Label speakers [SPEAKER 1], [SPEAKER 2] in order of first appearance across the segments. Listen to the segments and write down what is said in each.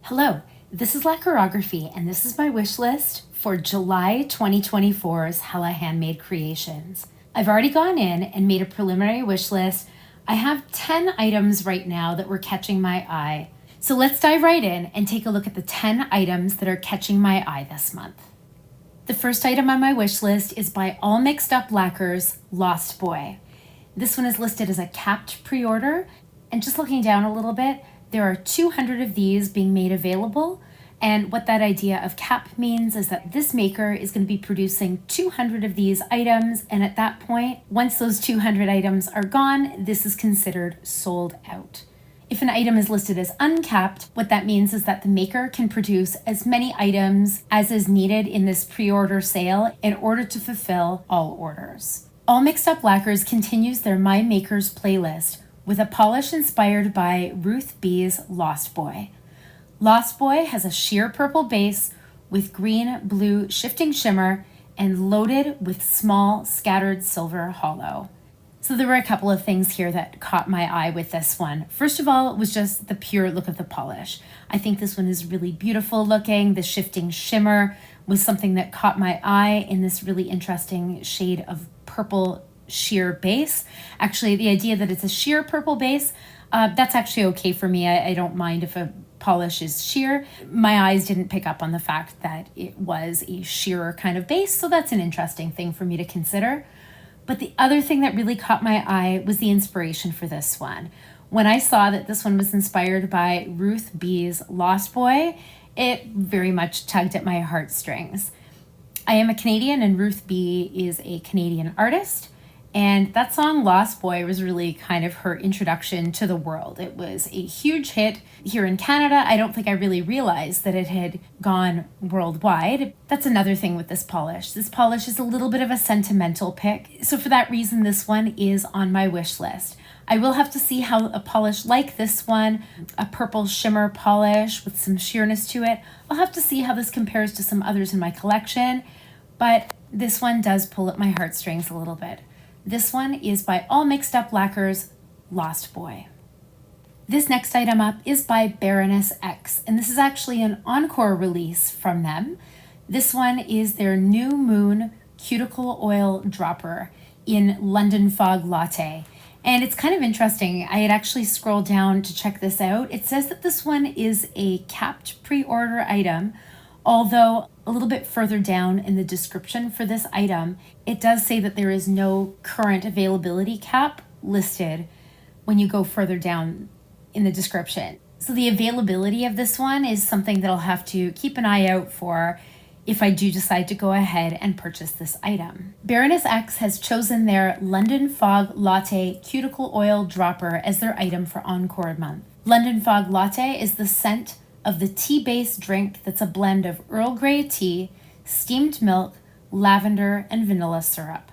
[SPEAKER 1] Hello, this is Lacquerography, and this is my wish list for July 2024's Hella Handmade Creations. I've already gone in and made a preliminary wish list. I have 10 items right now that were catching my eye. So let's dive right in and take a look at the 10 items that are catching my eye this month. The first item on my wish list is by All Mixed Up Lacquers, Lost Boy. This one is listed as a capped pre-order, and just looking down a little bit, there are 200 of these being made available, and what that idea of cap means is that this maker is going to be producing 200 of these items, and at that point, once those 200 items are gone, this is considered sold out. If an item is listed as uncapped, what that means is that the maker can produce as many items as is needed in this pre-order sale in order to fulfill all orders. All Mixed Up Lacquers continues their My Makers playlist with a polish inspired by Ruth B's Lost Boy. Lost Boy has a sheer purple base with green-blue shifting shimmer and loaded with small scattered silver hollow. So there were a couple of things here that caught my eye with this one. First of all, it was just the pure look of the polish. I think this one is really beautiful looking. The shifting shimmer was something that caught my eye in this really interesting shade of purple sheer base. Actually, the idea that it's a sheer purple base, that's actually okay for me. I don't mind if a polish is sheer. My eyes didn't pick up on the fact that it was a sheerer kind of base, so that's an interesting thing for me to consider. But the other thing that really caught my eye was the inspiration for this one. When I saw that this one was inspired by Ruth B's Lost Boy, it very much tugged at my heartstrings. I am a Canadian and Ruth B is a Canadian artist. And that song, Lost Boy, was really kind of her introduction to the world. It was a huge hit here in Canada. I don't think I really realized that it had gone worldwide. That's another thing with this polish. This polish is a little bit of a sentimental pick. So for that reason, this one is on my wish list. I will have to see how a polish like this one, a purple shimmer polish with some sheerness to it, I'll have to see how this compares to some others in my collection. But this one does pull at my heartstrings a little bit. This one is by All Mixed Up Lacquers, Lost Boy. This next item up is by Baroness X, and this is actually an encore release from them. This one is their New Moon Cuticle Oil Dropper in London Fog Latte. And it's kind of interesting. I had actually scrolled down to check this out. It says that this one is a capped pre-order item, although a little bit further down in the description for this item, it does say that there is no current availability cap listed when you go further down in the description. So the availability of this one is something that I'll have to keep an eye out for if I do decide to go ahead and purchase this item. Baroness X has chosen their London Fog Latte Cuticle Oil Dropper as their item for Encore Month. London Fog Latte is the scent of the tea-based drink that's a blend of Earl Grey tea, steamed milk, lavender, and vanilla syrup.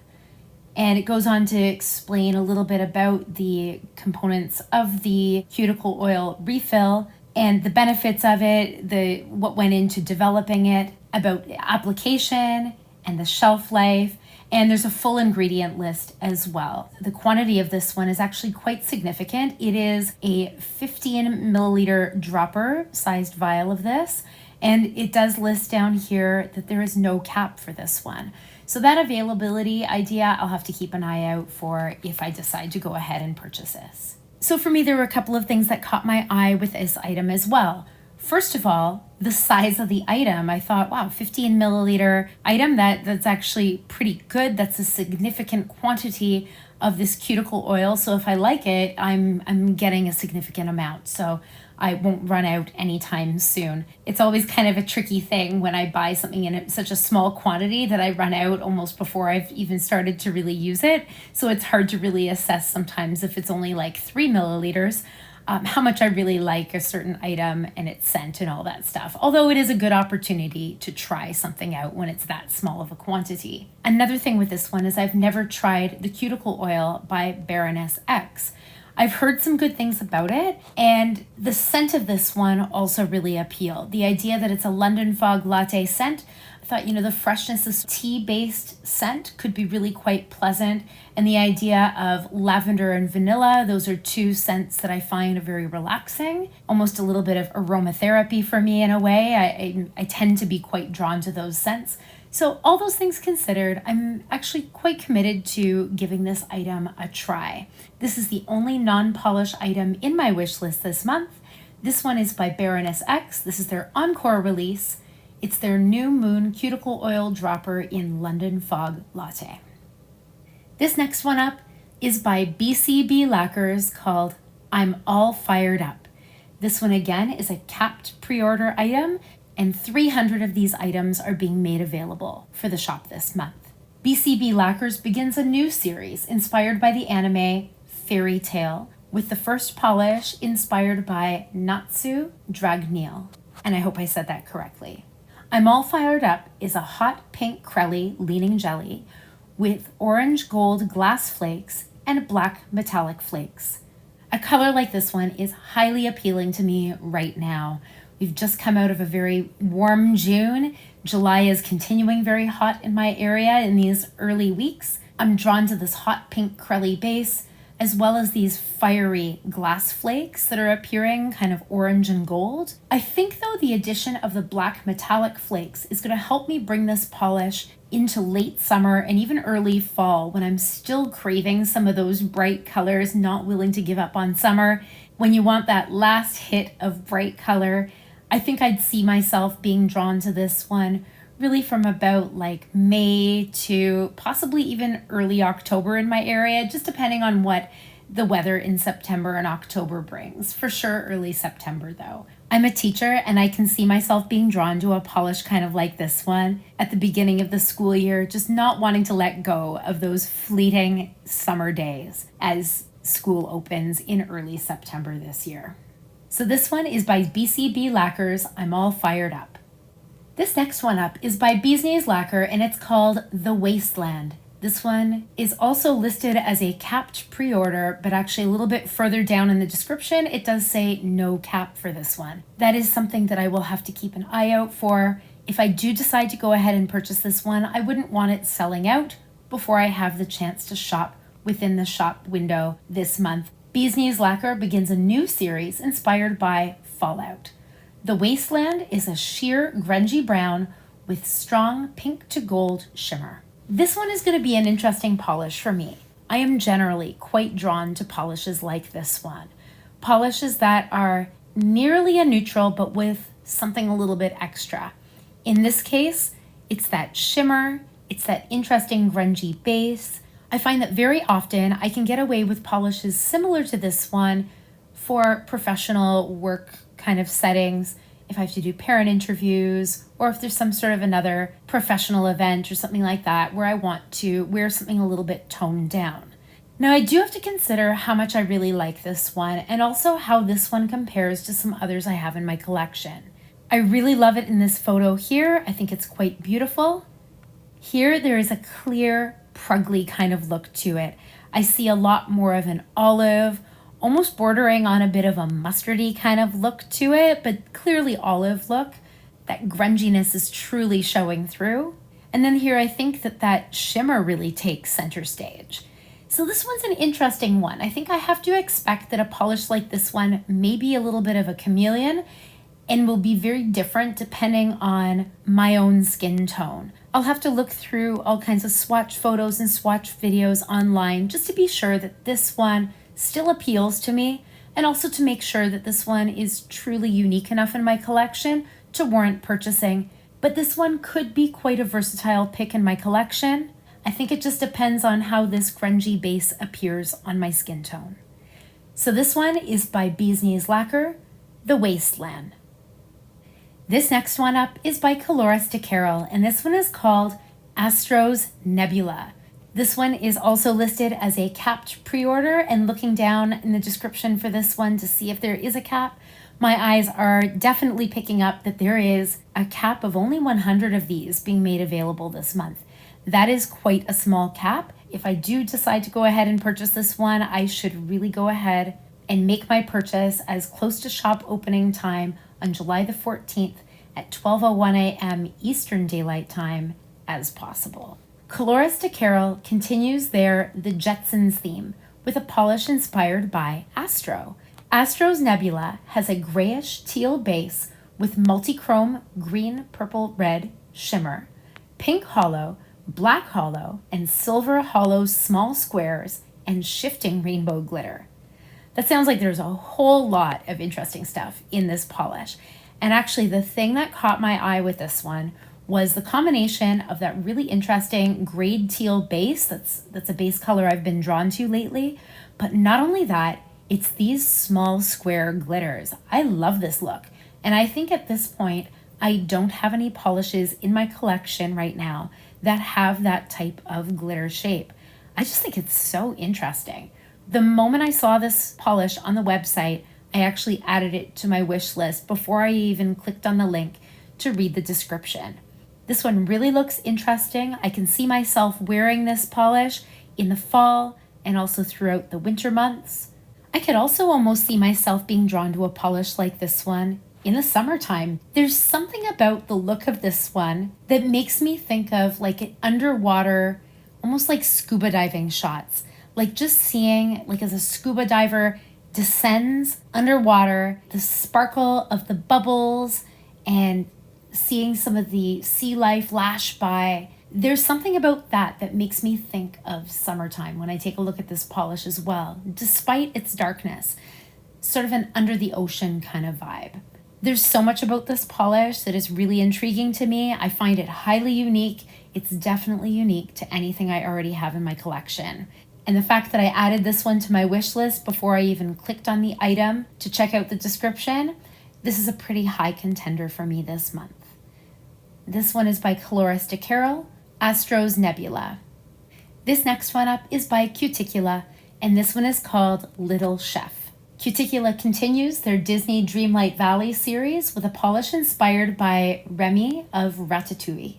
[SPEAKER 1] And it goes on to explain a little bit about the components of the cuticle oil refill and the benefits of it, what went into developing it, about the application and the shelf life. And there's a full ingredient list as well. The quantity of this one is actually quite significant. It is a 15 milliliter dropper sized vial of this. And it does list down here that there is no cap for this one. So that availability idea, I'll have to keep an eye out for if I decide to go ahead and purchase this. So for me, there were a couple of things that caught my eye with this item as well. First of all, the size of the item. I thought, wow, 15 milliliter item, that's actually pretty good. That's a significant quantity of this cuticle oil. So if I like it, I'm getting a significant amount. So I won't run out anytime soon. It's always kind of a tricky thing when I buy something in such a small quantity that I run out almost before I've even started to really use it. So it's hard to really assess sometimes if it's only like 3 milliliters. How much I really like a certain item and its scent and all that stuff. Although it is a good opportunity to try something out when it's that small of a quantity. Another thing with this one is I've never tried the cuticle oil by Baroness X. I've heard some good things about it, and the scent of this one also really appealed. The idea that it's a London Fog latte scent, I thought, the freshness of tea-based scent could be really quite pleasant. And the idea of lavender and vanilla, those are two scents that I find are very relaxing, almost a little bit of aromatherapy for me in a way. I tend to be quite drawn to those scents. So all those things considered, I'm actually quite committed to giving this item a try. This is the only non-polish item in my wish list this month. This one is by Baroness X. This is their encore release. It's their New Moon Cuticle Oil Dropper in London Fog Latte. This next one up is by BCB Lacquers called I'm All Fired Up. This one again is a capped pre-order item, and 300 of these items are being made available for the shop this month. BCB Lacquers begins a new series inspired by the anime Fairy Tail, with the first polish inspired by Natsu Dragneel. And I hope I said that correctly. I'm All Fired Up is a hot pink Crelly leaning jelly with orange gold glass flakes and black metallic flakes. A color like this one is highly appealing to me right now. We've just come out of a very warm June. July is continuing very hot in my area in these early weeks. I'm drawn to this hot pink Crelly base, as well as these fiery glass flakes that are appearing kind of orange and gold. I think though the addition of the black metallic flakes is going to help me bring this polish into late summer and even early fall when I'm still craving some of those bright colors, not willing to give up on summer. When you want that last hit of bright color, I think I'd see myself being drawn to this one really from about like May to possibly even early October in my area, just depending on what the weather in September and October brings. For sure, early September though. I'm a teacher and I can see myself being drawn to a polish kind of like this one at the beginning of the school year, just not wanting to let go of those fleeting summer days as school opens in early September this year. So this one is by BCB Lacquers, I'm All Fired Up. This next one up is by Bee's Knees Lacquer and it's called The Wasteland. This one is also listed as a capped pre-order, but actually a little bit further down in the description, it does say no cap for this one. That is something that I will have to keep an eye out for. If I do decide to go ahead and purchase this one, I wouldn't want it selling out before I have the chance to shop within the shop window this month. Bee's Knees Lacquer begins a new series inspired by Fallout. The Wasteland is a sheer grungy brown with strong pink to gold shimmer. This one is going to be an interesting polish for me. I am generally quite drawn to polishes like this one. Polishes that are nearly a neutral but with something a little bit extra. In this case, it's that shimmer, it's that interesting grungy base. I find that very often I can get away with polishes similar to this one for professional work kind of settings, if I have to do parent interviews, or if there's some sort of another professional event or something like that where I want to wear something a little bit toned down. Now I do have to consider how much I really like this one and also how this one compares to some others I have in my collection. I really love it in this photo here. I think it's quite beautiful. Here there is a clear, pruggly kind of look to it. I see a lot more of an olive, almost bordering on a bit of a mustardy kind of look to it, but clearly olive look. That grunginess is truly showing through. And then here I think that shimmer really takes center stage. So this one's an interesting one. I think I have to expect that a polish like this one may be a little bit of a chameleon and will be very different depending on my own skin tone. I'll have to look through all kinds of swatch photos and swatch videos online just to be sure that this one still appeals to me, and also to make sure that this one is truly unique enough in my collection to warrant purchasing. But this one could be quite a versatile pick in my collection. I think it just depends on how this grungy base appears on my skin tone. So this one is by Bee's Knees Lacquer, The Wasteland. This next one up is by Coloris de Carol, and this one is called Astro's Nebula. This one is also listed as a capped pre-order, and looking down in the description for this one to see if there is a cap, my eyes are definitely picking up that there is a cap of only 100 of these being made available this month. That is quite a small cap. if I do decide to go ahead and purchase this one, I should really go ahead and make my purchase as close to shop opening time on July the 14th at 12:01 a.m. Eastern Daylight Time as possible. Colores de Carol continues their The Jetsons theme with a polish inspired by Astro. Astro's Nebula has a grayish teal base with multichrome green, purple, red shimmer, pink hollow, black hollow, and silver hollow small squares, and shifting rainbow glitter. That sounds like there's a whole lot of interesting stuff in this polish. And actually, the thing that caught my eye with this one was the combination of that really interesting grade teal base. That's a base color I've been drawn to lately. But not only that, it's these small square glitters. I love this look. And I think at this point, I don't have any polishes in my collection right now that have that type of glitter shape. I just think it's so interesting. The moment I saw this polish on the website, I actually added it to my wish list before I even clicked on the link to read the description. This one really looks interesting. I can see myself wearing this polish in the fall and also throughout the winter months. I could also almost see myself being drawn to a polish like this one in the summertime. There's something about the look of this one that makes me think of like an underwater, almost like scuba diving shots. Like just seeing, like as a scuba diver descends underwater, the sparkle of the bubbles and seeing some of the sea life lash by. There's something about that that makes me think of summertime when I take a look at this polish as well, despite its darkness. Sort of an under the ocean kind of vibe. There's so much about this polish that is really intriguing to me. I find it highly unique. It's definitely unique to anything I already have in my collection. And the fact that I added this one to my wish list before I even clicked on the item to check out the description, this is a pretty high contender for me this month. This one is by Colores de Carol, Astro's Nebula. This next one up is by Cuticula, and this one is called Little Chef. Cuticula continues their Disney Dreamlight Valley series with a polish inspired by Remy of Ratatouille.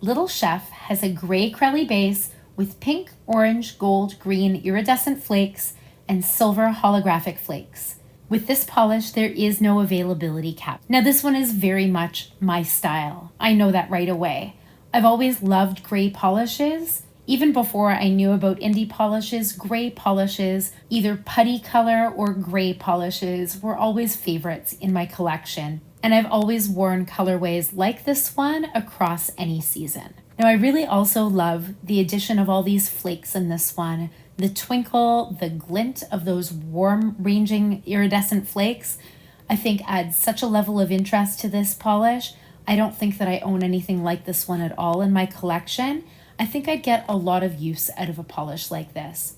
[SPEAKER 1] Little Chef has a gray crelly base with pink, orange, gold, green iridescent flakes and silver holographic flakes. With this polish, there is no availability cap. Now this one is very much my style. I know that right away. I've always loved gray polishes. Even before I knew about indie polishes, gray polishes, either putty color or gray polishes, were always favorites in my collection. And I've always worn colorways like this one across any season. Now I really also love the addition of all these flakes in this one. The twinkle, the glint of those warm ranging iridescent flakes, I think adds such a level of interest to this polish. I don't think that I own anything like this one at all in my collection. I think I'd get a lot of use out of a polish like this.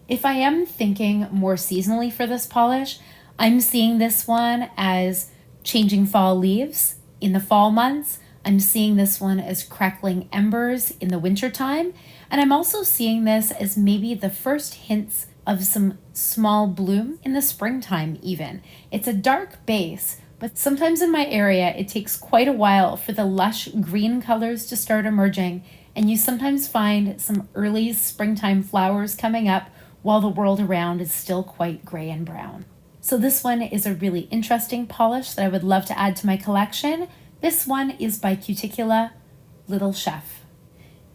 [SPEAKER 1] If I am thinking more seasonally for this polish, I'm seeing this one as changing fall leaves in the fall months. I'm seeing this one as crackling embers in the wintertime. And I'm also seeing this as maybe the first hints of some small bloom in the springtime even. It's a dark base, but sometimes in my area, it takes quite a while for the lush green colors to start emerging. And you sometimes find some early springtime flowers coming up while the world around is still quite gray and brown. So this one is a really interesting polish that I would love to add to my collection. This one is by Cuticula, Little Chef.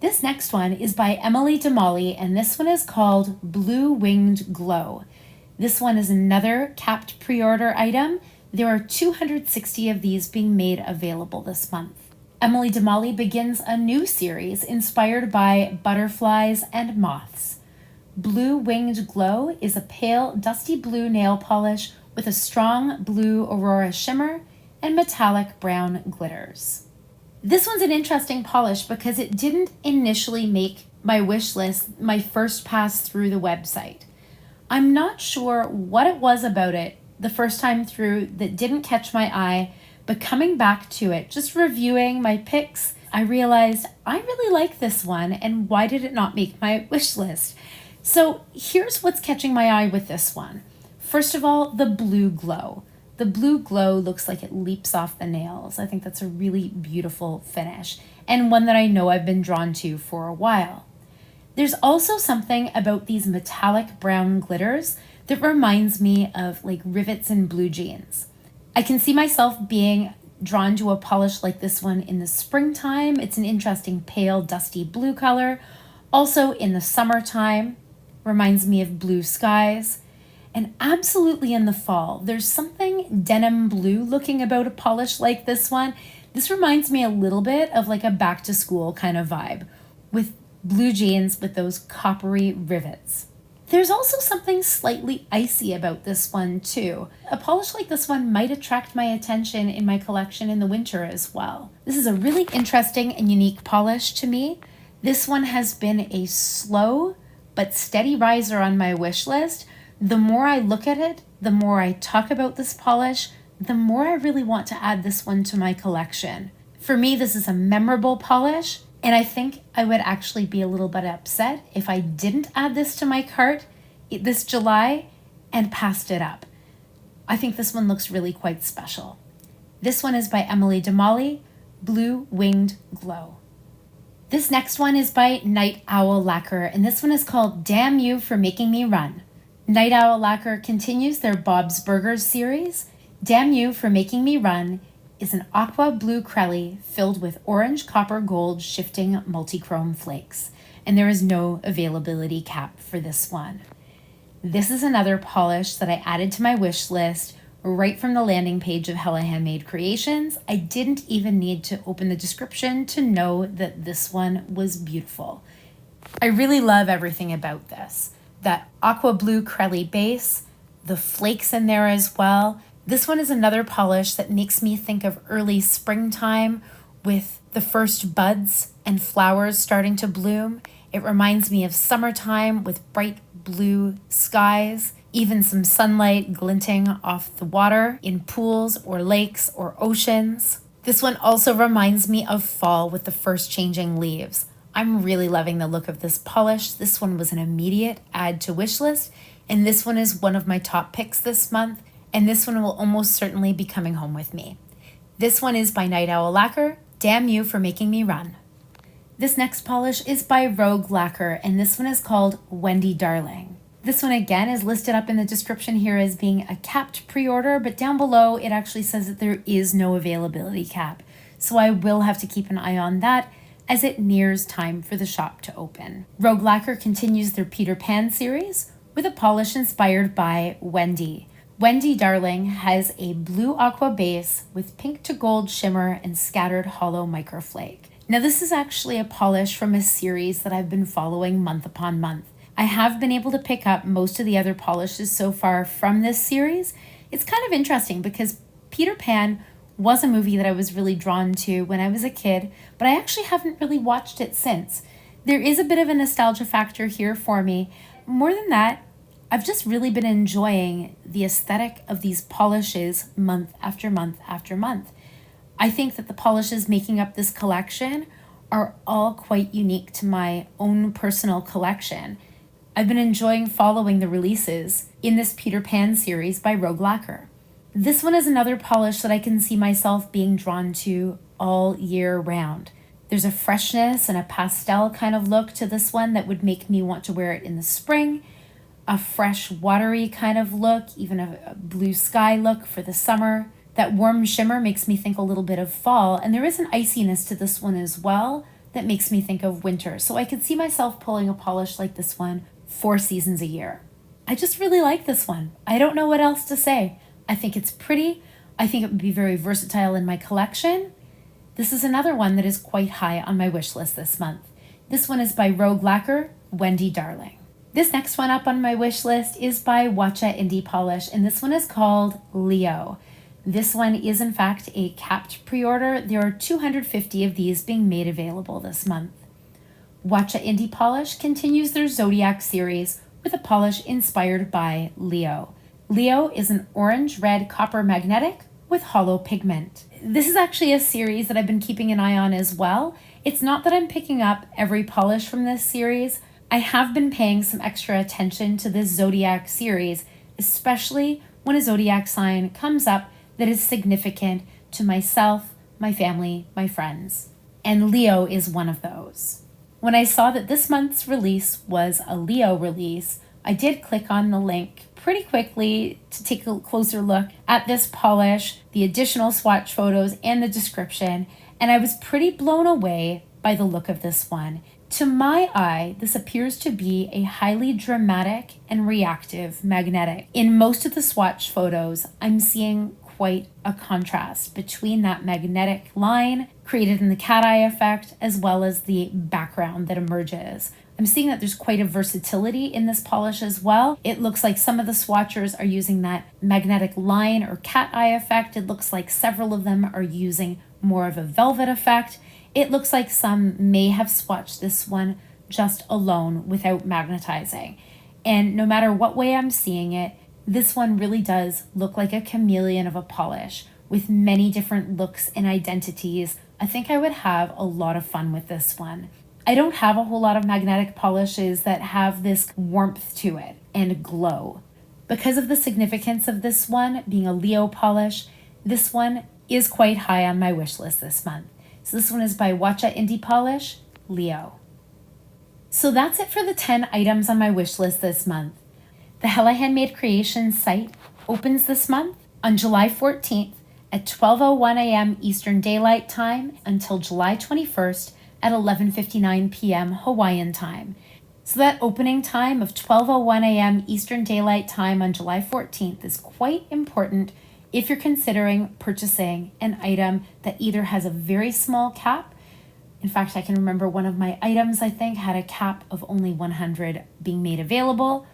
[SPEAKER 1] This next one is by Emily Damali, and this one is called Blue Winged Glow. This one is another capped pre-order item. There are 260 of these being made available this month. Emily Damali begins a new series inspired by butterflies and moths. Blue Winged Glow is a pale, dusty blue nail polish with a strong blue aurora shimmer and metallic brown glitters. This one's an interesting polish because it didn't initially make my wish list my first pass through the website. I'm not sure what it was about it the first time through that didn't catch my eye, but coming back to it, just reviewing my picks, I realized I really like this one, and why did it not make my wish list? So here's what's catching my eye with this one. First of all, the blue glow. The blue glow looks like it leaps off the nails. I think that's a really beautiful finish, and one that I know I've been drawn to for a while. There's also something about these metallic brown glitters that reminds me of like rivets in blue jeans. I can see myself being drawn to a polish like this one in the springtime. It's an interesting pale dusty blue color. Also in the summertime, reminds me of blue skies. And absolutely in the fall, there's something denim blue looking about a polish like this one. This reminds me a little bit of like a back to school kind of vibe with blue jeans with those coppery rivets. There's also something slightly icy about this one too. A polish like this one might attract my attention in my collection in the winter as well. This is a really interesting and unique polish to me. This one has been a slow but steady riser on my wish list. The more I look at it, the more I talk about this polish, the more I really want to add this one to my collection. For me, this is a memorable polish, and I think I would actually be a little bit upset if I didn't add this to my cart this July and passed it up. I think this one looks really quite special. This one is by Emily Damali, Blue Winged Glow. This next one is by Night Owl Lacquer, and this one is called Damn You for Making Me Run. Night Owl Lacquer continues their Bob's Burgers series. Damn You for Making Me Run is an aqua blue crelly filled with orange, copper, gold shifting multichrome flakes, and there is no availability cap for this one. This is another polish that I added to my wish list right from the landing page of Hella Handmade Creations. I didn't even need to open the description to know that this one was beautiful. I really love everything about this. That aqua blue crelly base, the flakes in there as well. This one is another polish that makes me think of early springtime with the first buds and flowers starting to bloom. It reminds me of summertime with bright blue skies, even some sunlight glinting off the water in pools or lakes or oceans. This one also reminds me of fall with the first changing leaves. I'm really loving the look of this polish. This one was an immediate add to wish list, and this one is one of my top picks this month, and this one will almost certainly be coming home with me. This one is by Night Owl Lacquer, Damn You for Making Me Run. This next polish is by Rogue Lacquer, and this one is called Wendy Darling. This one again is listed up in the description here as being a capped pre-order, but down below it actually says that there is no availability cap. So I will have to keep an eye on that as it nears time for the shop to open. Rogue Lacquer continues their Peter Pan series with a polish inspired by Wendy. Wendy Darling has a blue aqua base with pink to gold shimmer and scattered hollow microflake. Now this is actually a polish from a series that I've been following month upon month. I have been able to pick up most of the other polishes so far from this series. It's kind of interesting because Peter Pan was a movie that I was really drawn to when I was a kid, but I actually haven't really watched it since. There is a bit of a nostalgia factor here for me. More than that, I've just really been enjoying the aesthetic of these polishes month after month after month. I think that the polishes making up this collection are all quite unique to my own personal collection. I've been enjoying following the releases in this Peter Pan series by Rogue Lacquer. This one is another polish that I can see myself being drawn to all year round. There's a freshness and a pastel kind of look to this one that would make me want to wear it in the spring, a fresh watery kind of look, even a blue sky look for the summer. That warm shimmer makes me think a little bit of fall, and there is an iciness to this one as well that makes me think of winter. So I could see myself pulling a polish like this one 4 seasons a year. I just really like this one. I don't know what else to say. I think it's pretty. I think it would be very versatile in my collection. This is another one that is quite high on my wish list this month. This one is by Rogue Lacquer, Wendy Darling. This next one up on my wish list is by Watcha Indie Polish, and this one is called Leo. This one is in fact a capped pre-order. There are 250 of these being made available this month. Watcha Indie Polish continues their Zodiac series with a polish inspired by Leo. Leo is an orange-red copper magnetic with hollow pigment. This is actually a series that I've been keeping an eye on as well. It's not that I'm picking up every polish from this series. I have been paying some extra attention to this Zodiac series, especially when a Zodiac sign comes up that is significant to myself, my family, my friends. And Leo is one of those. When I saw that this month's release was a Leo release, I did click on the link pretty quickly to take a closer look at this polish, the additional swatch photos, and the description, and I was pretty blown away by the look of this one. To my eye, this appears to be a highly dramatic and reactive magnetic. In most of the swatch photos, I'm seeing quite a contrast between that magnetic line created in the cat eye effect as well as the background that emerges. I'm seeing that there's quite a versatility in this polish as well. It looks like some of the swatchers are using that magnetic line or cat eye effect. It looks like several of them are using more of a velvet effect. It looks like some may have swatched this one just alone without magnetizing. And no matter what way I'm seeing it, this one really does look like a chameleon of a polish with many different looks and identities. I think I would have a lot of fun with this one. I don't have a whole lot of magnetic polishes that have this warmth to it and glow. Because of the significance of this one being a Leo polish, this one is quite high on my wish list this month. So this one is by Watcha Indie Polish, Leo. So that's it for the 10 items on my wish list this month. The Hella Handmade Creations site opens this month on July 14th at 12:01 a.m. Eastern Daylight Time until July 21st at 11:59 p.m. Hawaiian Time. So that opening time of 12:01 a.m. Eastern Daylight Time on July 14th is quite important if you're considering purchasing an item that either has a very small cap. In fact, I can remember one of my items, I think, had a cap of only 100 being made available.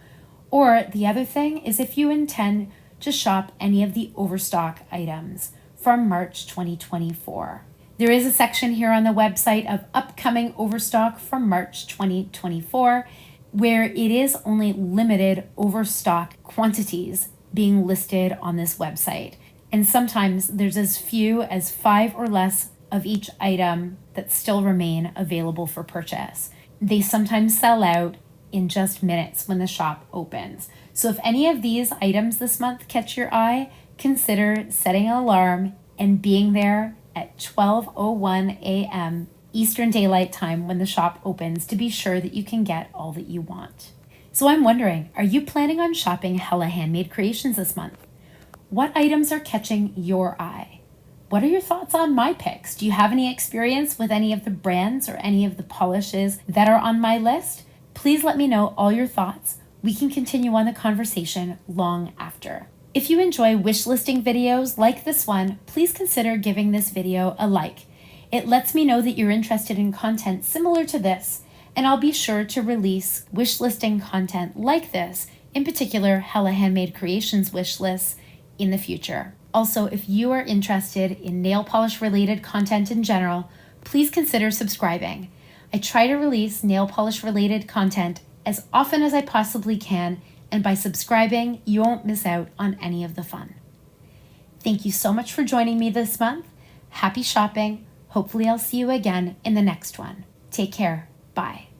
[SPEAKER 1] Or the other thing is if you intend to shop any of the overstock items from March 2024. There is a section here on the website of upcoming overstock from March 2024, where it is only limited overstock quantities being listed on this website. And sometimes there's as few as 5 or less of each item that still remain available for purchase. They sometimes sell out in just minutes when the shop opens. So if any of these items this month catch your eye, consider setting an alarm and being there at 12:01 a.m. Eastern Daylight Time when the shop opens to be sure that you can get all that you want. So I'm wondering, are you planning on shopping Hella Handmade Creations this month? What items are catching your eye? What are your thoughts on my picks? Do you have any experience with any of the brands or any of the polishes that are on my list? Please let me know all your thoughts. We can continue on the conversation long after. If you enjoy wish listing videos like this one, please consider giving this video a like. It lets me know that you're interested in content similar to this, and I'll be sure to release wish listing content like this, in particular Hella Handmade Creations wish lists, in the future. Also, if you are interested in nail polish related content in general, please consider subscribing. I try to release nail polish related content as often as I possibly can, and by subscribing, you won't miss out on any of the fun. Thank you so much for joining me this month. Happy shopping. Hopefully I'll see you again in the next one. Take care. Bye.